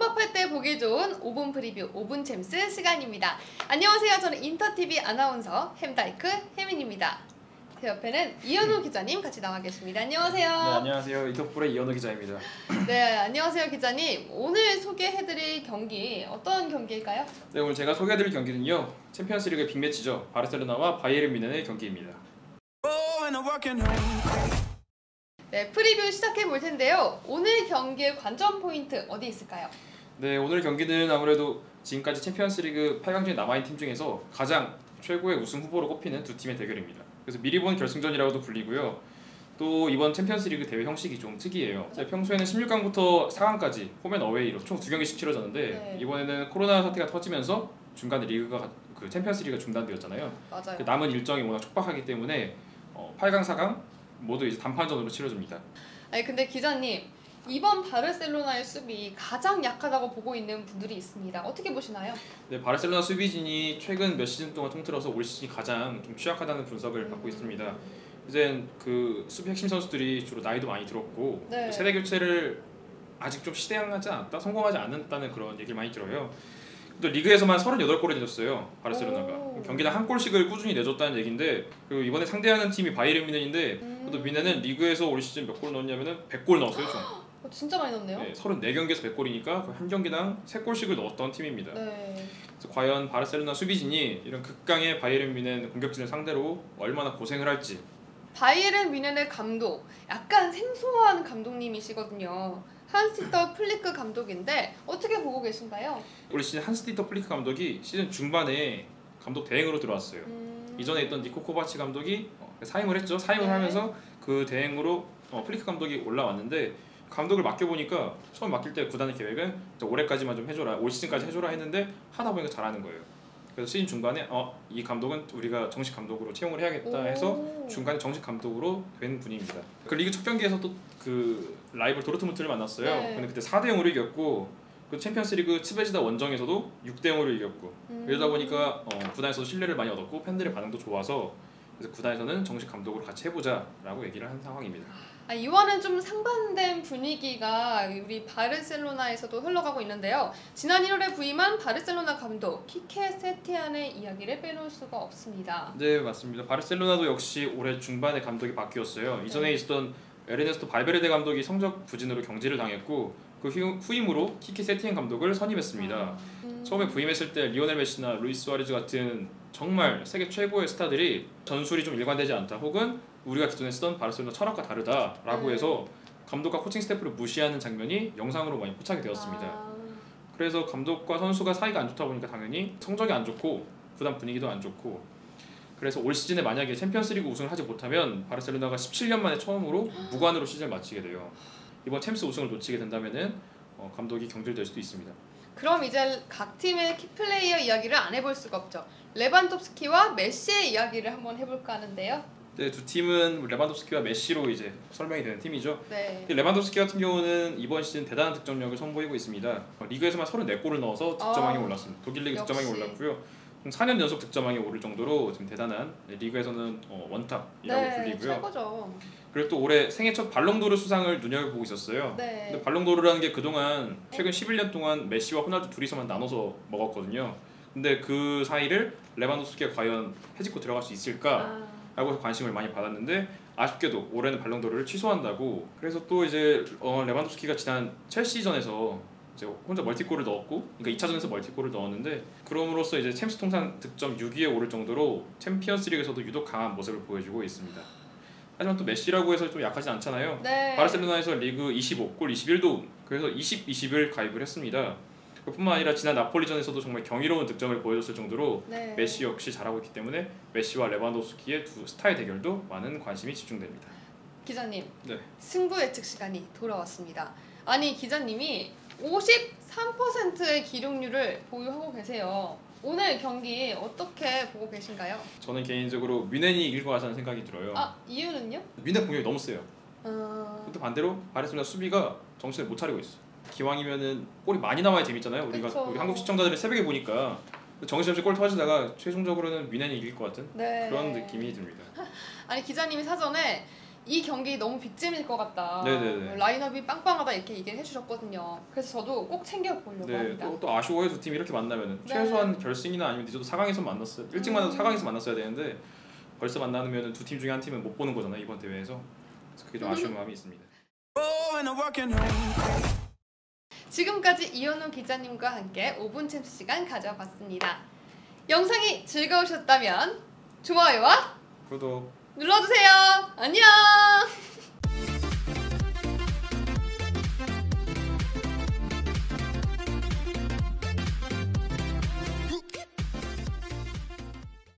수업할 때 보기 좋은 5분 프리뷰 5분 챔스 시간입니다. 안녕하세요. 저는 인터TV 아나운서 햄다이크 혜민입니다. 제 옆에는 이현우 기자님 같이 나와 계십니다. 안녕하세요. 네, 안녕하세요. 이터풀의 이현우 기자입니다. 네, 안녕하세요 기자님. 오늘 소개해드릴 경기 어떤 경기일까요? 네, 오늘 제가 소개해드릴 경기는요, 챔피언스리그 빅매치죠. 바르셀로나와 바이에른 뮌헨의 경기입니다. 네, 프리뷰 시작해 볼 텐데요. 오늘 경기의 관전 포인트 어디 있을까요? 네, 오늘 경기는 아무래도 지금까지 챔피언스리그 8강전에 남아있는 팀 중에서 가장 최고의 우승 후보로 꼽히는 두 팀의 대결입니다. 그래서 미리 본 결승전이라고도 불리고요. 또 이번 챔피언스리그 대회 형식이 좀 특이해요. 평소에는 16강부터 4강까지 홈앤 어웨이로 총 2경기씩 치러졌는데 이번에는 코로나 사태가 터지면서 중간에 리그가 챔피언스리그가 중단되었잖아요. 맞아요. 남은 일정이 워낙 촉박하기 때문에 8강, 4강 모두 이제 단판전으로 치러집니다. 아니 근데 기자님, 이번 바르셀로나의 수비 가장 약하다고 보고 있는 분들이 있습니다. 어떻게 보시나요? 네, 바르셀로나 수비진이 최근 몇 시즌 동안 통틀어서 올 시즌이 가장 좀 취약하다는 분석을 받고 있습니다. 이젠 그 수비 핵심 선수들이 주로 나이도 많이 들었고 세대 교체를 아직 좀 시대하지 않았다, 성공하지 않았다는 그런 얘기를 많이 들어요. 또 리그에서만 38골을 내줬어요, 바르셀로나가. 경기당 한 골씩을 꾸준히 내줬다는 얘기인데, 그리고 이번에 상대하는 팀이 바이에른 뮌헨인데 또 뮌헨은 리그에서 올 시즌 몇 골 넣었냐면은 100골 넣었어요, 총. 진짜 많이 넣었네요. 네, 34경기에서 100골이니까 한 경기당 3골씩을 넣었던 팀입니다. 그래서 과연 바르셀로나 수비진이 이런 극강의 바이에른 뮌헨 공격진을 상대로 얼마나 고생을 할지. 바이에른 뮌헨의 감독, 약간 생소한 감독님이시거든요. 한스디터 플리크 감독인데 어떻게 보고 계신가요? 올 시즌 한스디터 플리크 감독이 시즌 중반에 감독 대행으로 들어왔어요. 이전에 있던 니코 코바치 감독이 사임을 했죠. 사임을 하면서 그 대행으로 플리크 감독이 올라왔는데, 감독을 맡겨보니까 처음 맡길 때 구단의 계획은 올해까지만 좀 해줘라, 올 시즌까지 해줘라 했는데 하다 보니까 잘하는 거예요. 그래서 시즌 중반에 이 감독은 우리가 정식 감독으로 채용을 해야겠다 해서 중간에 정식 감독으로 된 분입니다. 그 리그 첫 경기에서 또 그 라이벌 도르트문트를 만났어요. 근데 그때 4대0으로 이겼고, 그 챔피언스리그 츠베지다 원정에서도 6대0으로 이겼고, 이러다 보니까 구단에서도 신뢰를 많이 얻었고 팬들의 반응도 좋아서, 그래서 구단에서는 정식 감독으로 같이 해보자라고 얘기를 한 상황입니다. 이와는 좀 상반된 분위기가 우리 바르셀로나에서도 흘러가고 있는데요. 지난 1월에 부임한 바르셀로나 감독 키케 세티안의 이야기를 빼놓을 수가 없습니다. 네, 맞습니다. 바르셀로나도 역시 올해 중반에 감독이 바뀌었어요. 이전에 있었던 에르네스토 발베르데 감독이 성적 부진으로 경질을 당했고, 그 후임으로 키케 세티안 감독을 선임했습니다. 처음에 부임했을 때 리오넬 메시나 루이스 수아레즈 같은 정말 세계 최고의 스타들이 전술이 좀 일관되지 않다, 혹은 우리가 기존에 쓰던 바르셀로나 철학과 다르다라고 해서 감독과 코칭 스태프를 무시하는 장면이 영상으로 많이 포착이 되었습니다. 그래서 감독과 선수가 사이가 안 좋다 보니까 당연히 성적이 안 좋고 구단 분위기도 안 좋고, 그래서 올 시즌에 만약에 챔피언스리그 우승을 하지 못하면 바르셀로나가 17년 만에 처음으로 무관으로 시즌을 마치게 돼요. 이번 챔스 우승을 놓치게 된다면은 감독이 경질될 수도 있습니다. 그럼 이제 각 팀의 키플레이어 이야기를 안 해볼 수가 없죠. 레반도프스키와 메시의 이야기를 한번 해볼까 하는데요. 네, 두 팀은 레반도프스키와 메시로 이제 설명이 되는 팀이죠. 네. 레반도프스키 같은 경우는 이번 시즌 대단한 득점력을 선보이고 있습니다. 리그에서만 34골을 넣어서 득점왕에 올랐습니다. 독일 리그 득점왕에 올랐고요. 4년 연속 득점왕에 오를 정도로 지금 대단한, 리그에서는 원탑이라고 불리고요. 최고죠. 그리고 또 올해 생애 첫 발롱도르 수상을 눈여겨보고 있었어요. 근데 발롱도르라는 게 그동안 최근 11년 동안 메시와 호날두 둘이서만 나눠서 먹었거든요. 근데 그 사이를 레반도프스키가 과연 해집고 들어갈 수 있을까 하고 관심을 많이 받았는데, 아쉽게도 올해는 발롱도르를 취소한다고. 그래서 또 이제 레반도프스키가 지난 첼시전에서 이제 혼자 멀티골을 넣었고, 그러니까 2차전에서 멀티골을 넣었는데, 그럼으로써 이제 챔스 통산 득점 6위에 오를 정도로 챔피언스리그에서도 유독 강한 모습을 보여주고 있습니다. 하지만 또 메시라고 해서 좀 약하지 않잖아요. 바르셀로나에서 리그 25골 21도움, 그래서 20을 가입을 했습니다. 뿐만 아니라 지난 나폴리전에서도 정말 경이로운 득점을 보여줬을 정도로 메시 역시 잘하고 있기 때문에 메시와 레반도프스키의 두 스타의 대결도 많은 관심이 집중됩니다. 기자님, 승부 예측 시간이 돌아왔습니다. 아니 기자님이 53%의 기록률을 보유하고 계세요. 오늘 경기 어떻게 보고 계신가요? 저는 개인적으로 뮌헨이 이길 것 같다는 생각이 들어요. 이유는요? 뮌헨 공격이 너무 세요. 또 반대로 바르셀로나 수비가 정신을 못 차리고 있어. 기왕이면은 골이 많이 나와야 재밌잖아요. 우리 한국 시청자들이 새벽에 보니까 정신없이 골 터지다가 최종적으로는 뮌헨이 이길 것 같은 그런 느낌이 듭니다. 아니 기자님이 사전에 이 경기 너무 빅잼일 것 같다. 네네네. 라인업이 빵빵하다 이렇게 얘기를 해주셨거든요. 그래서 저도 꼭 챙겨보려고 합니다. 또 아쉬워요. 두 팀이 이렇게 만나면 최소한 결승이나 아니면 늦어도 4강에서 만났어요. 일찍 만나도 4강에서 만났어야 되는데 벌써 만나면 두 팀 중에 한 팀은 못 보는 거잖아요, 이번 대회에서. 그래서 그게 좀 아쉬운 마음이 있습니다. 지금까지 이현우 기자님과 함께 5분 챔스 시간 가져봤습니다. 영상이 즐거우셨다면 좋아요와 구독 눌러주세요. 안녕.